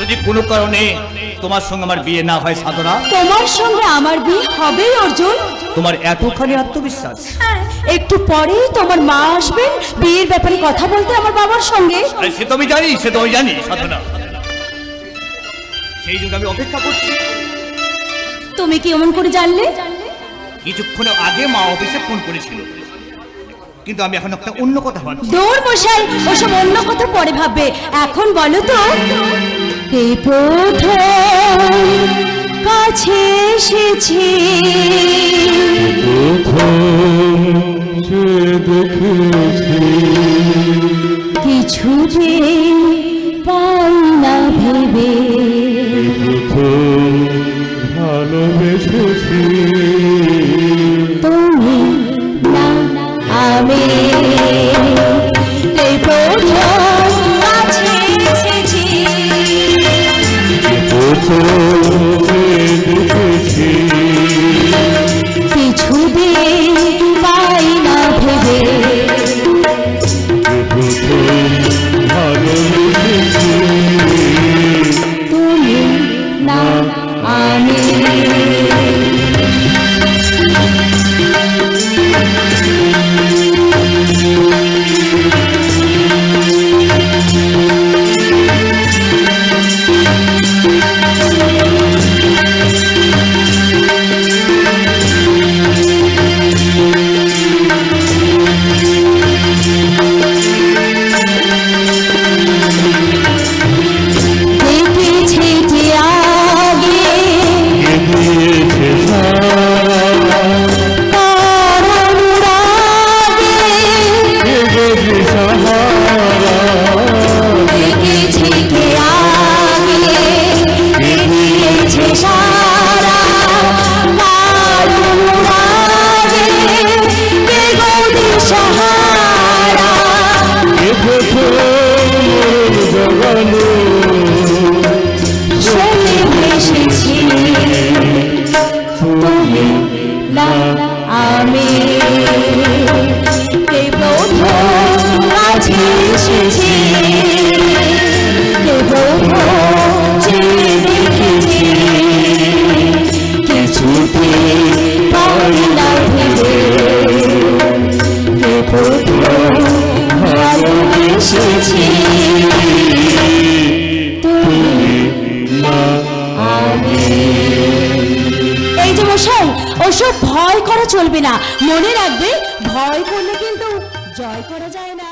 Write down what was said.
যদি কোনো কারণে তোমার সঙ্গে আমার বিয়ে না হয় সাধনা, তোমার সঙ্গে আমার বিয়ে হবেই অর্জুন। তোমার এতখানি আত্মবিশ্বাস? একটু পরেই তোমার মা আসবেন বিয়ের ব্যাপারে কথা বলতে আমার বাবার সঙ্গে। সে তো আমি জানি সাধনা, সেই জন্য আমি অপেক্ষা করছি। তুমি কি এমন করে জানলে? কিছুক্ষণ আগে মা অফিসে ফোন করেছিল, কিন্তু আমি এখন একটা অন্য কথা ভাবছি। দূর মশাই, ওসব অন্য কথা পরে ভাববে, এখন বলো তো কে প্রথম কাছে এসেছে, কিছুতে পাই না ভেবে, ভালোবেসেছি তুমি না আমি, কে প্রথম কাছে এসেছি, দেখেছি কিছুতে পাই না ভেবে, ভালোবেসেছি তুমি না আমি। আমি কে প্রথম কাছে এসেছি, কে প্রথম চেয়ে দেখেছি, কিছুতে পাই না ভেবে, কে প্রথম ভালোবেসেছি, তুমি না আমি। এই যে মশাই, ওসব ভয় করা চলবে না, মনে রাখবে ভয় করলে কিন্তু জয় করা যায় না।